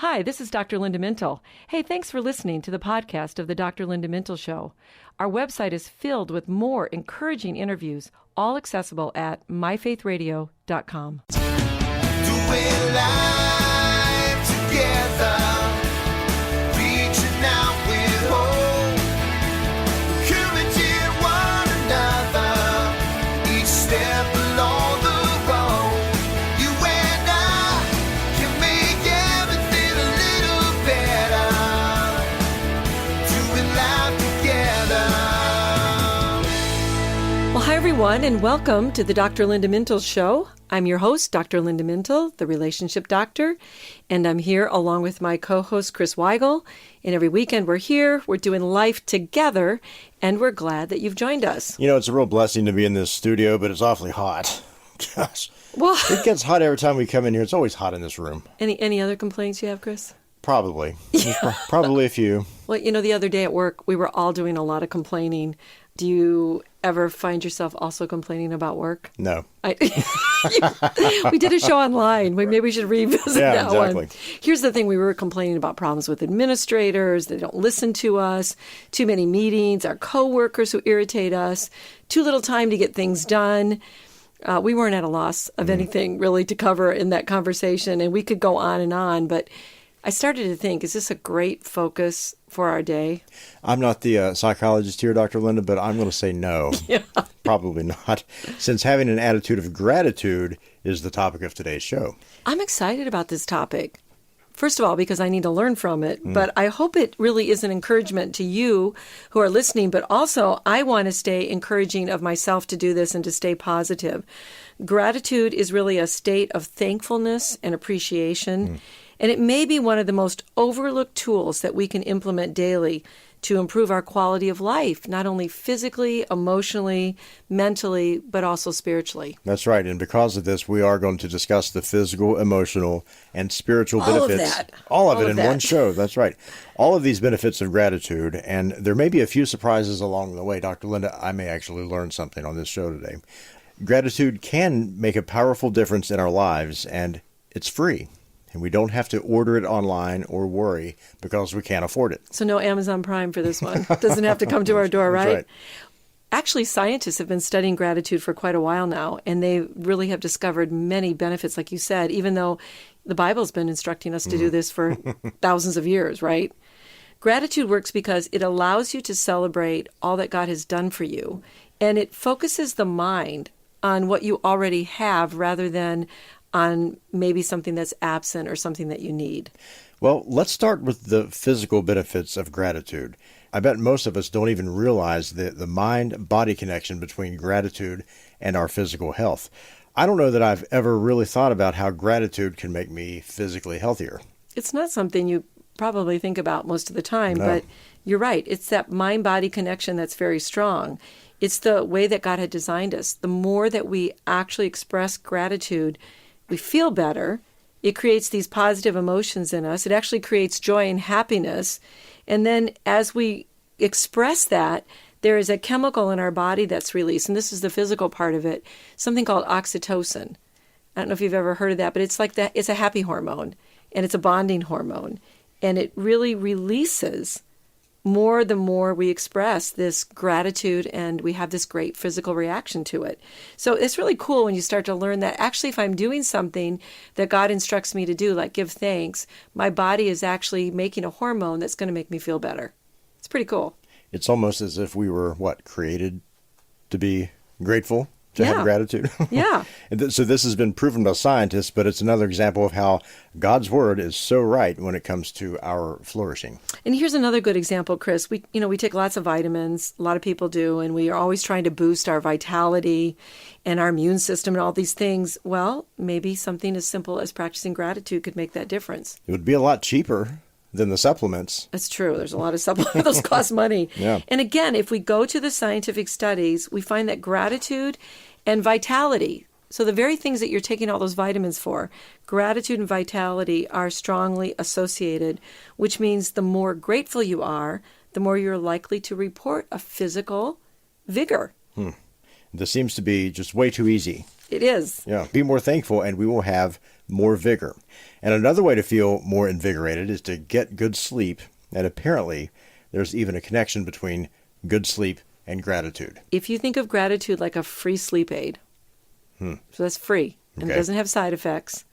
Hi, this is Dr. Linda Mintle. Hey, thanks for listening to the podcast of the Dr. Linda Mintle Show. Our website is filled with more encouraging interviews, all accessible at myfaithradio.com. Doing life together, reaching out with hope, encouraging one another, each step along the road. You and I can make everything a little better, doing life together. Well, hi, everyone, and welcome to the Dr. Linda Mintle Show. I'm your host, Dr. Linda Mintle, the relationship doctor, and I'm here along with my co-host, Chris Weigel. And every weekend we're here, we're doing life together, and we're glad that you've joined us. You know, it's a real blessing to be in this studio, but it's awfully hot. Gosh, Well, it gets hot every time we come in here. It's always hot in this room. any other complaints you have, Chris? Probably. Probably a few. Well, you know, the other day at work, we were all doing a lot of complaining. Do you ever find yourself also complaining about work? No. We did a show online. Maybe we should revisit that exactly. one. Here's the thing. We were complaining about problems with administrators. They don't listen to us. Too many meetings. Our coworkers who irritate us. Too little time to get things done. We weren't at a loss of anything really to cover in that conversation. And we could go on. But I started to think, is this a great focus for our day? I'm not the psychologist here, Dr. Linda, but I'm going to say no. Yeah. Probably not, since having an attitude of gratitude is the topic of today's show. I'm excited about this topic. First of all, because I need to learn from it, but I hope it really is an encouragement to you who are listening, but also I want to stay encouraging of myself to do this and to stay positive. Gratitude is really a state of thankfulness and appreciation, and it may be one of the most overlooked tools that we can implement daily to improve our quality of life, not only physically, emotionally, mentally, but also spiritually. That's right. And because of this, we are going to discuss the physical, emotional, and spiritual All of benefits. that. All of All it of in one that. show. That's right. All of these benefits of gratitude. And there may be a few surprises along the way. Dr. Linda, I may actually learn something on this show today. Gratitude can make a powerful difference in our lives, and it's free. And we don't have to order it online or worry because we can't afford it. So no Amazon Prime for this one. Doesn't have to come to our door, right? That's right. Actually, scientists have been studying gratitude for quite a while now, and they really have discovered many benefits, like you said, even though the Bible's been instructing us to do this for thousands of years, right? Gratitude works because it allows you to celebrate all that God has done for you, and it focuses the mind on what you already have rather than on maybe something that's absent or something that you need. Well, let's start with the physical benefits of gratitude. I bet most of us don't even realize the mind-body connection between gratitude and our physical health. I don't know that I've ever really thought about how gratitude can make me physically healthier. It's not something you probably think about most of the time, No. but you're right. It's that mind-body connection that's very strong. It's the way that God had designed us. The more that we actually express gratitude, we feel better. It creates these positive emotions in us. It actually creates joy and happiness. And then as we express that, there is a chemical in our body that's released, and this is the physical part of it, something called oxytocin. I don't know if you've ever heard of that, but it's like that. It's a happy hormone, and it's a bonding hormone. And it really releases more the more we express this gratitude, and we have this great physical reaction to it. So it's really cool when you start to learn that actually if I'm doing something that God instructs me to do, like give thanks, my body is actually making a hormone that's going to make me feel better. It's pretty cool. It's almost as if we were, created to be grateful, to Yeah. have gratitude. Yeah. So this has been proven by scientists, but it's another example of how God's word is so right when it comes to our flourishing. And here's another good example, Chris. We take lots of vitamins. A lot of people do, and we are always trying to boost our vitality and our immune system and all these things. Well, maybe something as simple as practicing gratitude could make that difference. It would be a lot cheaper than the supplements. That's true. There's a lot of supplements. Those cost money. Yeah. And again, if we go to the scientific studies, we find that gratitude and vitality, so the very things that you're taking all those vitamins for, gratitude and vitality are strongly associated, which means the more grateful you are, the more you're likely to report a physical vigor. This seems to be just way too easy. It is. Yeah. Be more thankful and we will have more vigor. And another way to feel more invigorated is to get good sleep. And apparently, there's even a connection between good sleep and gratitude. If you think of gratitude like a free sleep aid, so that's free, and it Okay. doesn't have side effects,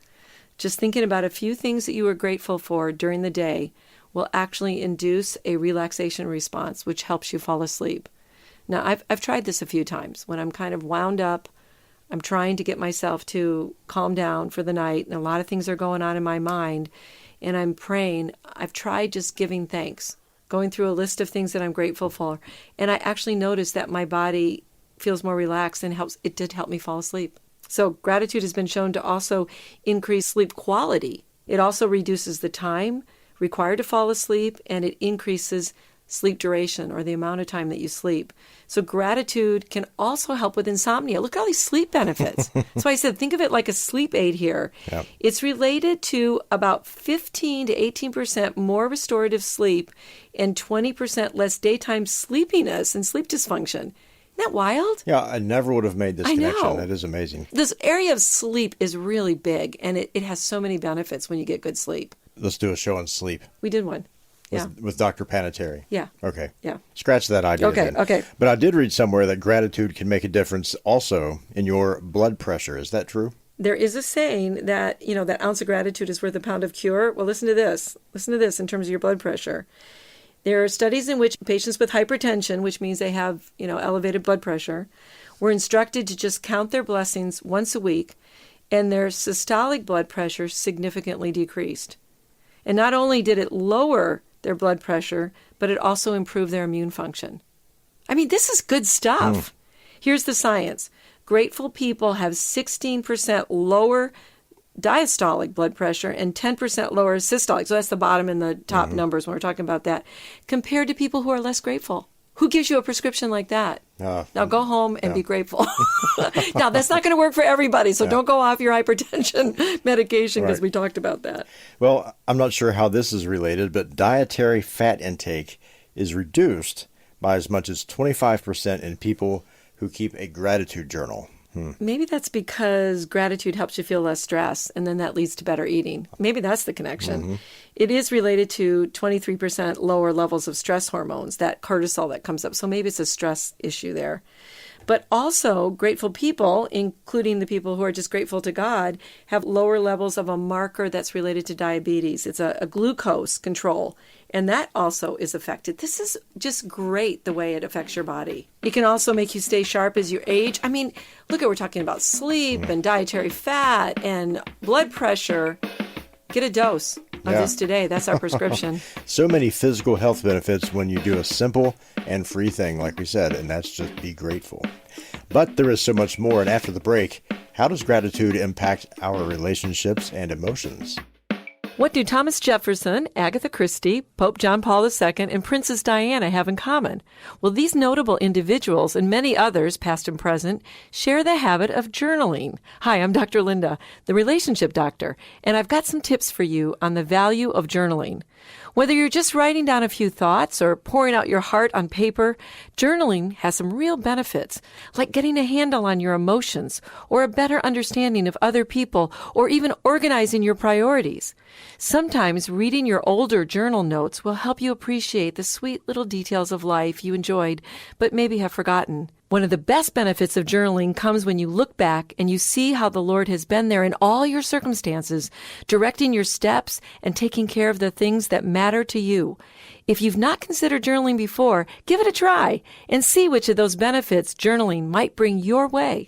just thinking about a few things that you are grateful for during the day will actually induce a relaxation response, which helps you fall asleep. Now, I've tried this a few times. When I'm kind of wound up, I'm trying to get myself to calm down for the night, and a lot of things are going on in my mind, and I'm praying. I've tried just giving thanks, going through a list of things that I'm grateful for, and I actually noticed that my body feels more relaxed and it did help me fall asleep. So gratitude has been shown to also increase sleep quality. It also reduces the time required to fall asleep, and it increases sleep duration, or the amount of time that you sleep. So gratitude can also help with insomnia. Look at all these sleep benefits. That's why I said think of it like a sleep aid here. Yep. It's related to about 15 to 18% more restorative sleep and 20% less daytime sleepiness and sleep dysfunction. Isn't that wild? Yeah, I never would have made this I connection. know. That is amazing. This area of sleep is really big, and it has so many benefits when you get good sleep. Let's do a show on sleep We did one. Yeah. with Dr. Panettiere. Yeah. Okay. Yeah. Scratch that idea. Okay, then. okay. But I did read somewhere that gratitude can make a difference also in your blood pressure. Is that true? There is a saying that, that ounce of gratitude is worth a pound of cure. Well, listen to this. Listen to this in terms of your blood pressure. There are studies in which patients with hypertension, which means they have, elevated blood pressure, were instructed to just count their blessings once a week, and their systolic blood pressure significantly decreased. And not only did it lower their blood pressure, but it also improved their immune function. I mean, this is good stuff. Here's the science. Grateful people have 16% lower diastolic blood pressure and 10% lower systolic. So that's the bottom and the top numbers when we're talking about that, compared to people who are less grateful. Who gives you a prescription like that? Now go home and be grateful. Now, that's not going to work for everybody, so don't go off your hypertension medication because Right. we talked about that. Well, I'm not sure how this is related, but dietary fat intake is reduced by as much as 25% in people who keep a gratitude journal. Maybe that's because gratitude helps you feel less stress, and then that leads to better eating. Maybe that's the connection. It is related to 23% lower levels of stress hormones, that cortisol that comes up. So maybe it's a stress issue there. But also, grateful people, including the people who are just grateful to God, have lower levels of a marker that's related to diabetes. It's a glucose control, and that also is affected. This is just great the way it affects your body. It can also make you stay sharp as you age. I mean, look, we're talking about sleep and dietary fat and blood pressure. Get a dose of this today. That's our prescription. So many physical health benefits when you do a simple and free thing, like we said, and that's just be grateful. But there is so much more, and after the break, how does gratitude impact our relationships and emotions? What do Thomas Jefferson, Agatha Christie, Pope John Paul II, and Princess Diana have in common? Well, these notable individuals and many others, past and present, share the habit of journaling. Hi, I'm Dr. Linda, the relationship doctor, and I've got some tips for you on the value of journaling. Whether you're just writing down a few thoughts or pouring out your heart on paper, journaling has some real benefits, like getting a handle on your emotions or a better understanding of other people or even organizing your priorities. Sometimes reading your older journal notes will help you appreciate the sweet little details of life you enjoyed but maybe have forgotten. One of the best benefits of journaling comes when you look back and you see how the Lord has been there in all your circumstances, directing your steps and taking care of the things that matter to you. If you've not considered journaling before, give it a try and see which of those benefits journaling might bring your way.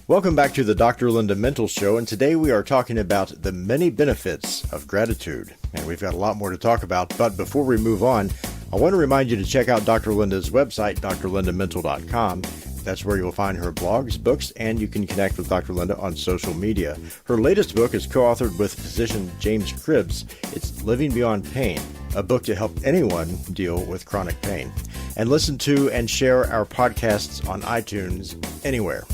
Welcome back to the Dr. Linda Mintle Show, and today we are talking about the many benefits of gratitude. And we've got a lot more to talk about, but before we move on, I want to remind you to check out Dr. Linda's website, drlindamintle.com. That's where you'll find her blogs, books, and you can connect with Dr. Linda on social media. Her latest book is co-authored with physician James Cribbs. It's Living Beyond Pain, a book to help anyone deal with chronic pain. And listen to and share our podcasts on iTunes anywhere.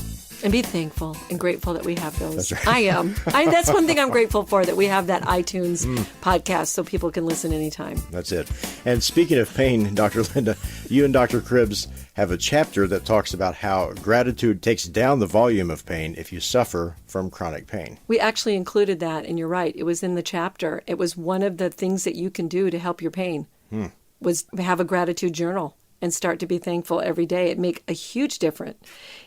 And be thankful and grateful that we have those. That's right. I am. That's one thing I'm grateful for, that we have that iTunes podcast so people can listen anytime. That's it. And speaking of pain, Dr. Linda, you and Dr. Cribbs have a chapter that talks about how gratitude takes down the volume of pain if you suffer from chronic pain. We actually included that, and you're right. It was in the chapter. It was one of the things that you can do to help your pain, was have a gratitude journal and start to be thankful every day. It make a huge difference.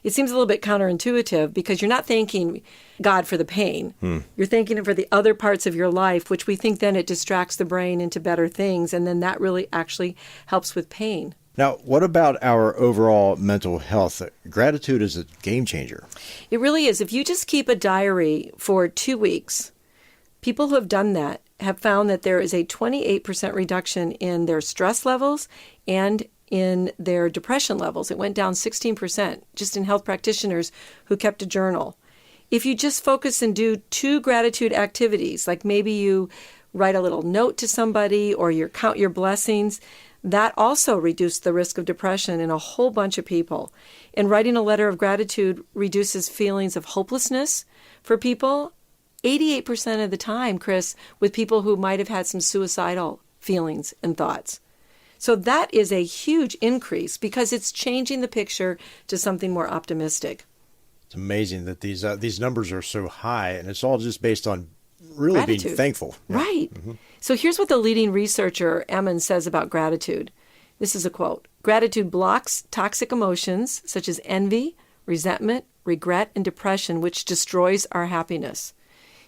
It seems a little bit counterintuitive because you're not thanking God for the pain. You're thanking Him for the other parts of your life, which we think then it distracts the brain into better things, and then that really actually helps with pain. Now, what about our overall mental health? Gratitude is a game changer. It really is. If you just keep a diary for 2 weeks, people who have done that have found that there is a 28% reduction in their stress levels and in their depression levels. It went down 16% just in health practitioners who kept a journal. If you just focus and do 2 gratitude activities, like maybe you write a little note to somebody or you count your blessings, that also reduced the risk of depression in a whole bunch of people. And writing a letter of gratitude reduces feelings of hopelessness for people 88% of the time, Chris, with people who might have had some suicidal feelings and thoughts. So that is a huge increase because it's changing the picture to something more optimistic. It's amazing that these numbers are so high, and it's all just based on really being Gratitude. thankful. Right. So here's what the leading researcher, Emmons, says about gratitude. This is a quote. Gratitude blocks toxic emotions such as envy, resentment, regret, and depression, which destroys our happiness.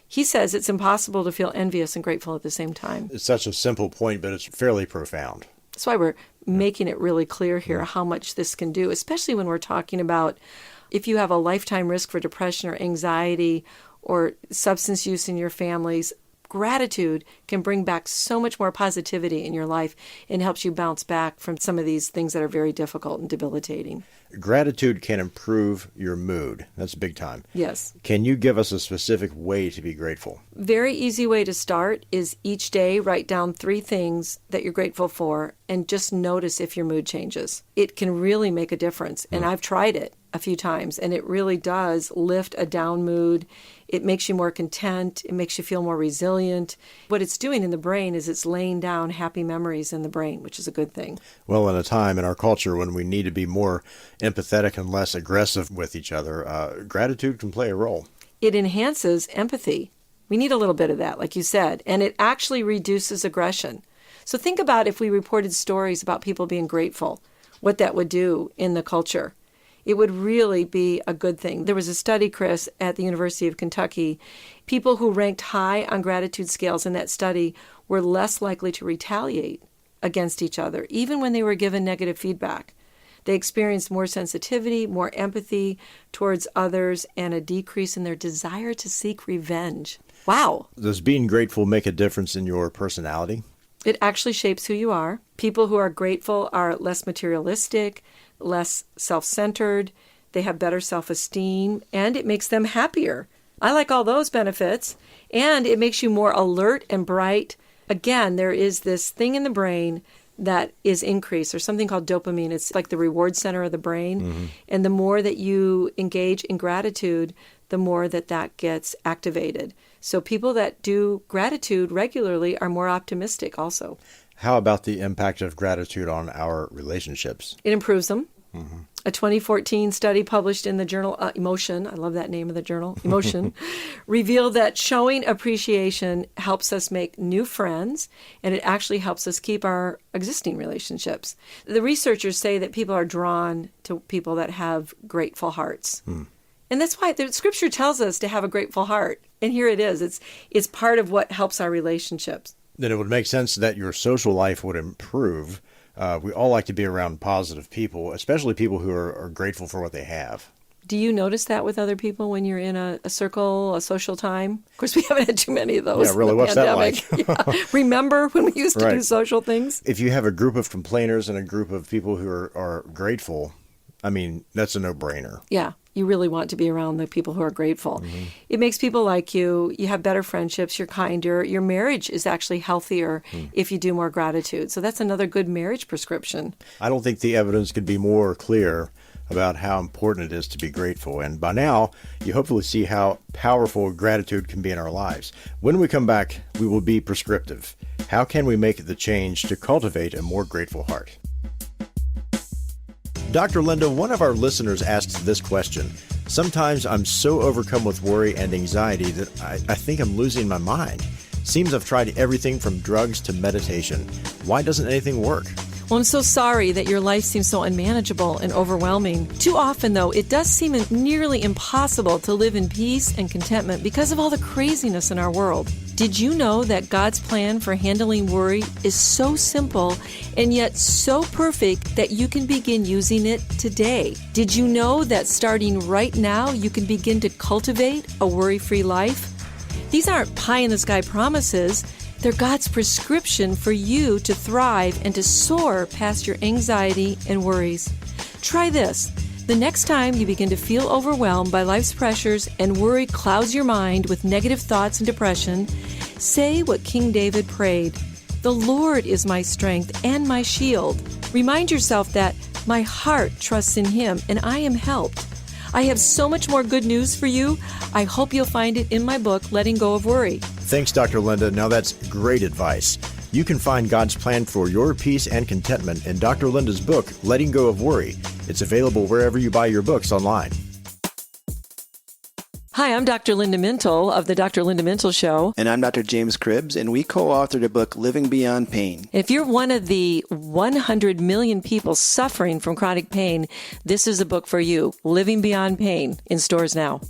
He says it's impossible to feel envious and grateful at the same time. It's such a simple point, but it's fairly profound. That's why we're making it really clear here how much this can do, especially when we're talking about if you have a lifetime risk for depression or anxiety or substance use in your families. Gratitude can bring back so much more positivity in your life and helps you bounce back from some of these things that are very difficult and debilitating. Gratitude can improve your mood. That's big time. Yes. Can you give us a specific way to be grateful? Very easy way to start is each day write down 3 things that you're grateful for and just notice if your mood changes. It can really make a difference. And I've tried it a few times and it really does lift a down mood. It makes you more content. It makes you feel more resilient. What it's doing in the brain is it's laying down happy memories in the brain, which is a good thing. Well, in a time in our culture when we need to be more empathetic and less aggressive with each other, gratitude can play a role. It enhances empathy. We need a little bit of that, like you said, and it actually reduces aggression. So think about if we reported stories about people being grateful, what that would do in the culture. It would really be a good thing. There was a study, Chris, at the University of Kentucky. People who ranked high on gratitude scales in that study were less likely to retaliate against each other, even when they were given negative feedback. They experienced more sensitivity, more empathy towards others, and a decrease in their desire to seek revenge. Wow. Does being grateful make a difference in your personality? It actually shapes who you are. People who are grateful are less materialistic, less self-centered, they have better self-esteem, and it makes them happier. I like all those benefits, and it makes you more alert and bright. Again, there is this thing in the brain that is increased. There's something called dopamine. It's like the reward center of the brain. And the more that you engage in gratitude, the more that gets activated. So people that do gratitude regularly are more optimistic also. How about the impact of gratitude on our relationships? It improves them. A 2014 study published in the journal Emotion, I love that name of the journal, Emotion, revealed that showing appreciation helps us make new friends, and it actually helps us keep our existing relationships. The researchers say that people are drawn to people that have grateful hearts. And that's why the scripture tells us to have a grateful heart. And here it is. It's part of what helps our relationships. Then it would make sense that your social life would improve. We all like to be around positive people, especially people who are grateful for what they have. Do you notice that with other people when you're in a circle, a social time? Of course, we haven't had too many of those. Yeah, really, in the what's pandemic. that like? Yeah. Remember when we used to do Right. social things? If you have a group of complainers and a group of people who are grateful, I mean, that's a no-brainer. Yeah, you really want to be around the people who are grateful. It makes people like you. You have better friendships. You're kinder. Your marriage is actually healthier if you do more gratitude. So that's another good marriage prescription. I don't think the evidence could be more clear about how important it is to be grateful. And by now, you hopefully see how powerful gratitude can be in our lives. When we come back, we will be prescriptive. How can we make the change to cultivate a more grateful heart? Dr. Linda, one of our listeners asked this question. Sometimes I'm so overcome with worry and anxiety that I think I'm losing my mind. Seems I've tried everything from drugs to meditation. Why doesn't anything work? Well, I'm so sorry that your life seems so unmanageable and overwhelming. Too often, though, it does seem nearly impossible to live in peace and contentment because of all the craziness in our world. Did you know that God's plan for handling worry is so simple and yet so perfect that you can begin using it today? Did you know that starting right now, you can begin to cultivate a worry-free life? These aren't pie-in-the-sky promises. They're God's prescription for you to thrive and to soar past your anxiety and worries. Try this. The next time you begin to feel overwhelmed by life's pressures and worry clouds your mind with negative thoughts and depression, say what King David prayed. The Lord is my strength and my shield. Remind yourself that my heart trusts in Him and I am helped. I have so much more good news for you. I hope you'll find it in my book, Letting Go of Worry. Thanks, Dr. Linda. Now that's great advice. You can find God's plan for your peace and contentment in Dr. Linda's book, Letting Go of Worry. It's available wherever you buy your books online. Hi, I'm Dr. Linda Mintle of the Dr. Linda Mintle Show. And I'm Dr. James Cribbs, and we co-authored a book, Living Beyond Pain. If you're one of the 100 million people suffering from chronic pain, this is a book for you, Living Beyond Pain, in stores now.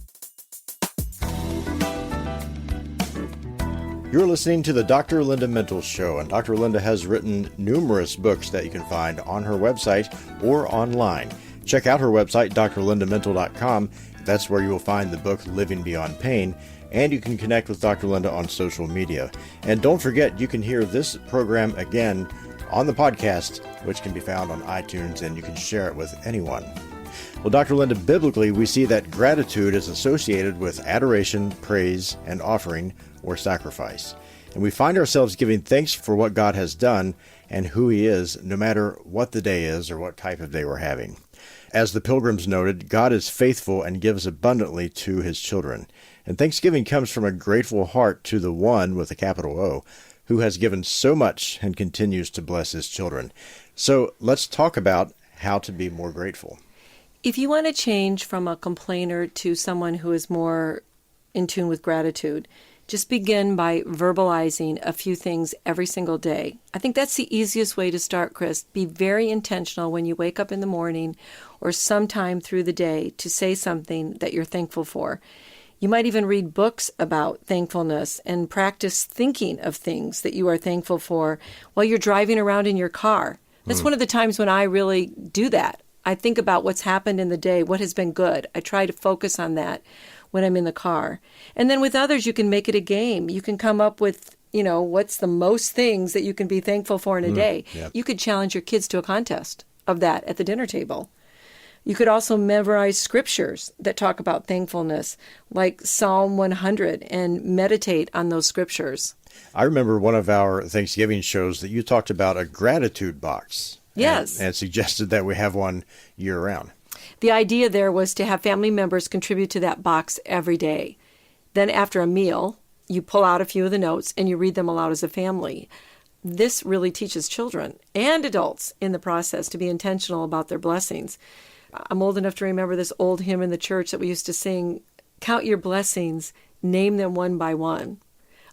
You're listening to the Dr. Linda Mintle Show, and Dr. Linda has written numerous books that you can find on her website or online. Check out her website, drlindamintle.com. That's where you will find the book Living Beyond Pain, and you can connect with Dr. Linda on social media. And don't forget, you can hear this program again on the podcast, which can be found on iTunes, and you can share it with anyone. Well, Dr. Linda, biblically, we see that gratitude is associated with adoration, praise, and offering or sacrifice. And we find ourselves giving thanks for what God has done and who He is, no matter what the day is or what type of day we're having. As the Pilgrims noted, God is faithful and gives abundantly to His children. And thanksgiving comes from a grateful heart to the One, with a capital O, who has given so much and continues to bless His children. So let's talk about how to be more grateful. If you want to change from a complainer to someone who is more in tune with gratitude, just begin by verbalizing a few things every single day. I think that's the easiest way to start, Chris. Be very intentional when you wake up in the morning or sometime through the day to say something that you're thankful for. You might even read books about thankfulness and practice thinking of things that you are thankful for while you're driving around in your car. That's one of the times when I really do that. I think about what's happened in the day, what has been good. I try to focus on that when I'm in the car. And then with others, you can make it a game. You can come up with, what's the most things that you can be thankful for in a day. Yeah. You could challenge your kids to a contest of that at the dinner table. You could also memorize scriptures that talk about thankfulness, like Psalm 100, and meditate on those scriptures. I remember one of our Thanksgiving shows that you talked about a gratitude box. Yes. And suggested that we have one year-round. The idea there was to have family members contribute to that box every day. Then after a meal, you pull out a few of the notes and you read them aloud as a family. This really teaches children and adults in the process to be intentional about their blessings. I'm old enough to remember this old hymn in the church that we used to sing, "Count your blessings, name them one by one."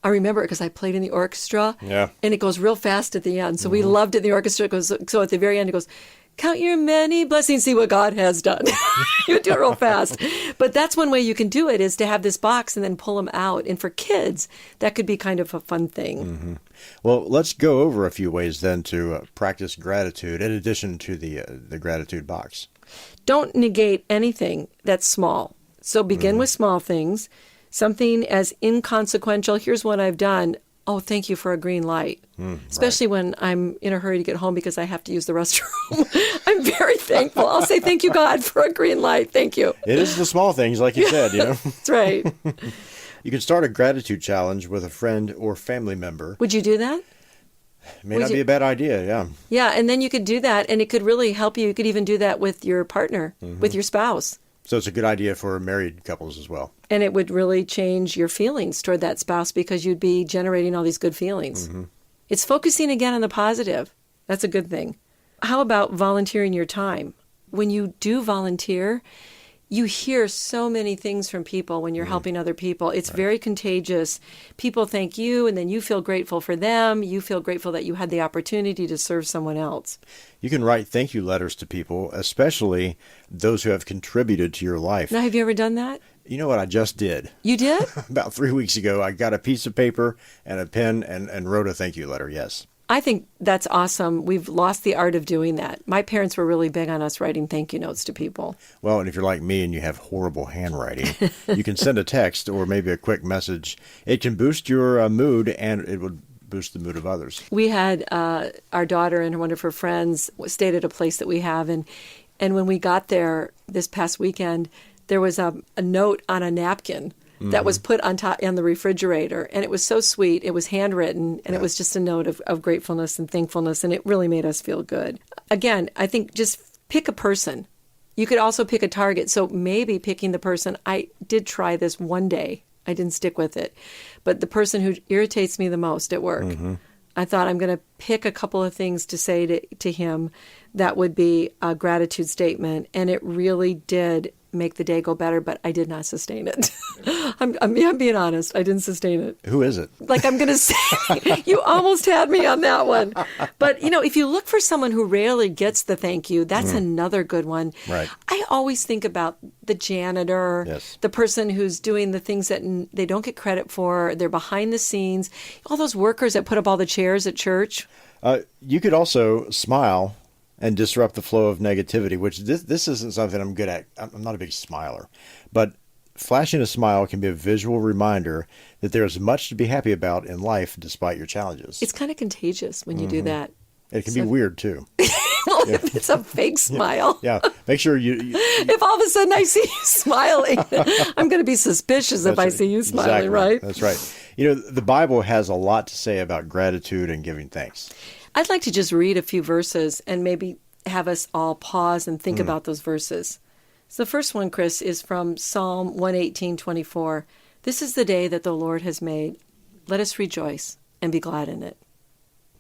I remember it because I played in the orchestra, and it goes real fast at the end. So we loved it in the orchestra. So at the very end, it goes, "Count your many blessings, see what God has done." You do it real fast. But that's one way you can do it, is to have this box and then pull them out. And for kids, that could be kind of a fun thing. Mm-hmm. Well, let's go over a few ways then to practice gratitude in addition to the gratitude box. Don't negate anything that's small. So begin with small things. Something as inconsequential. Here's what I've done. Oh, thank you for a green light. Especially when I'm in a hurry to get home because I have to use the restroom. I'm very thankful. I'll say, thank you, God, for a green light. Thank you. It is the small things, like you said, That's right. You can start a gratitude challenge with a friend or family member. Would you do that? May not be a bad idea, yeah. Yeah, and then you could do that, and it could really help you. You could even do that with your partner, with your spouse. So it's a good idea for married couples as well. And it would really change your feelings toward that spouse because you'd be generating all these good feelings. It's focusing again on the positive. That's a good thing. How about volunteering your time? When you do volunteer, you hear so many things from people when you're helping other people. It's very contagious. People thank you, and then you feel grateful for them. You feel grateful that you had the opportunity to serve someone else. You can write thank you letters to people, especially those who have contributed to your life. Now, have you ever done that? You know what I just did? You did? About 3 weeks ago, I got a piece of paper and a pen and wrote a thank you letter, yes. I think that's awesome. We've lost the art of doing that. My parents were really big on us writing thank you notes to people. Well, and if you're like me and you have horrible handwriting, you can send a text or maybe a quick message. It can boost your mood, and it would boost the mood of others. We had our daughter and one of her friends stayed at a place that we have, and when we got there this past weekend, there was a note on a napkin that was put on top on the refrigerator, and it was so sweet. It was handwritten, and it was just a note of gratefulness and thankfulness, and it really made us feel good. Again, I think just pick a person. You could also pick a target. So maybe picking the person, I did try this one day. I didn't stick with it. But the person who irritates me the most at work, I thought I'm going to pick a couple of things to say to him that would be a gratitude statement, and it really did make the day go better, but I did not sustain it. I'm being honest. I didn't sustain it. Who is it? Like I'm going to say, you almost had me on that one. But, if you look for someone who rarely gets the thank you, that's another good one. Right. I always think about the janitor, the person who's doing the things that they don't get credit for. They're behind the scenes. All those workers that put up all the chairs at church. You could also smile and disrupt the flow of negativity, which this isn't something I'm good at. I'm not a big smiler. But flashing a smile can be a visual reminder that there is much to be happy about in life despite your challenges. It's kind of contagigious when you do that. It can be weird, too. Well, if it's a fake smile. Yeah. Make sure you if all of a sudden I see you smiling, I'm going to be suspicious if I see you smiling, exactly right? That's right. The Bible has a lot to say about gratitude and giving thanks. I'd like to just read a few verses and maybe have us all pause and think about those verses. So the first one, Chris, is from Psalm 118:24. This is the day that the Lord has made. Let us rejoice and be glad in it.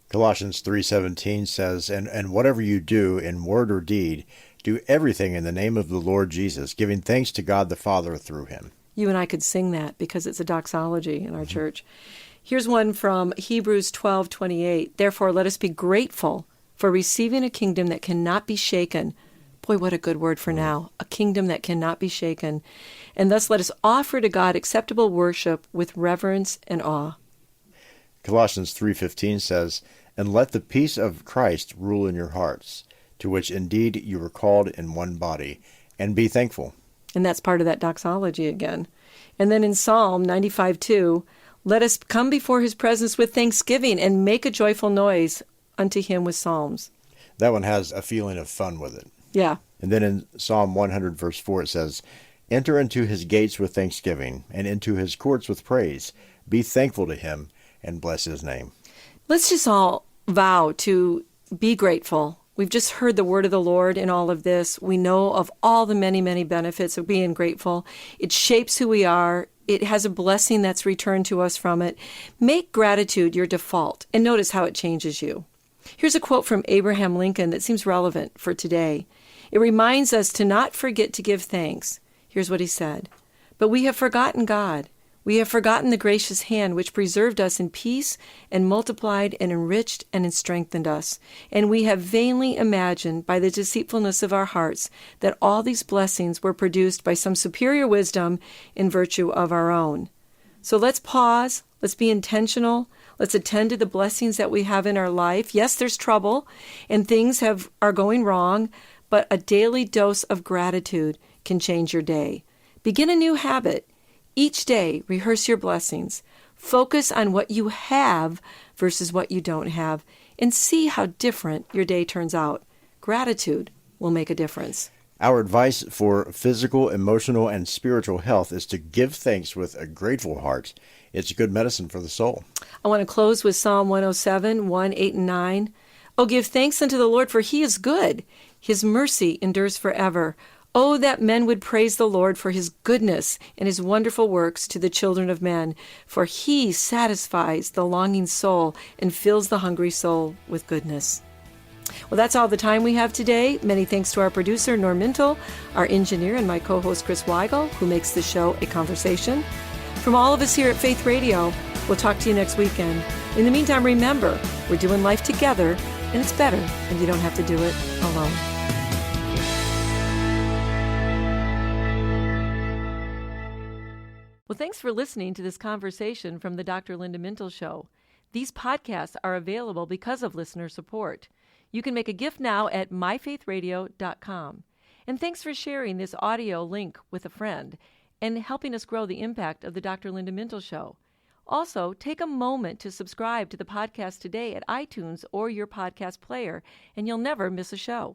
Colossians 3:17 says, and whatever you do in word or deed, do everything in the name of the Lord Jesus, giving thanks to God the Father through him. You and I could sing that because it's a doxology in our church. Here's one from Hebrews 12:28. Therefore, let us be grateful for receiving a kingdom that cannot be shaken. Boy, what a good word for now. A kingdom that cannot be shaken. And thus let us offer to God acceptable worship with reverence and awe. Colossians 3:15 says, and let the peace of Christ rule in your hearts, to which indeed you were called in one body, and be thankful. And that's part of that doxology again. And then in Psalm 95:2, let us come before his presence with thanksgiving and make a joyful noise unto him with psalms. That one has a feeling of fun with it. Yeah. And then in Psalm 100 verse 4 it says, enter into his gates with thanksgiving and into his courts with praise. Be thankful to him and bless his name. Let's just all vow to be grateful. We've just heard the word of the Lord in all of this. We know of all the many, many benefits of being grateful. It shapes who we are. It has a blessing that's returned to us from it. Make gratitude your default and notice how it changes you. Here's a quote from Abraham Lincoln that seems relevant for today. It reminds us to not forget to give thanks. Here's what he said. But we have forgotten God. We have forgotten the gracious hand which preserved us in peace and multiplied and enriched and strengthened us. And we have vainly imagined by the deceitfulness of our hearts that all these blessings were produced by some superior wisdom in virtue of our own. So let's pause. Let's be intentional. Let's attend to the blessings that we have in our life. Yes, there's trouble and things are going wrong, but a daily dose of gratitude can change your day. Begin a new habit. Each day, rehearse your blessings. Focus on what you have versus what you don't have, and see how different your day turns out. Gratitude will make a difference. Our advice for physical, emotional, and spiritual health is to give thanks with a grateful heart it's good medicine for the soul. I want to close with Psalm 107, 1, 8, and 9. Oh, give thanks unto the Lord, for he is good. His mercy endures forever. Oh, that men would praise the Lord for his goodness and his wonderful works to the children of men. For he satisfies the longing soul and fills the hungry soul with goodness. Well, that's all the time we have today. Many thanks to our producer, Norm Mintle, our engineer, and my co-host, Chris Weigel, who makes this show a conversation. From all of us here at Faith Radio, we'll talk to you next weekend. In the meantime, remember, we're doing life together, and it's better, and you don't have to do it alone. Well, thanks for listening to this conversation from the Dr. Linda Mintle Show. These podcasts are available because of listener support. You can make a gift now at myfaithradio.com. And thanks for sharing this audio link with a friend and helping us grow the impact of the Dr. Linda Mintle Show. Also, take a moment to subscribe to the podcast today at iTunes or your podcast player, and you'll never miss a show.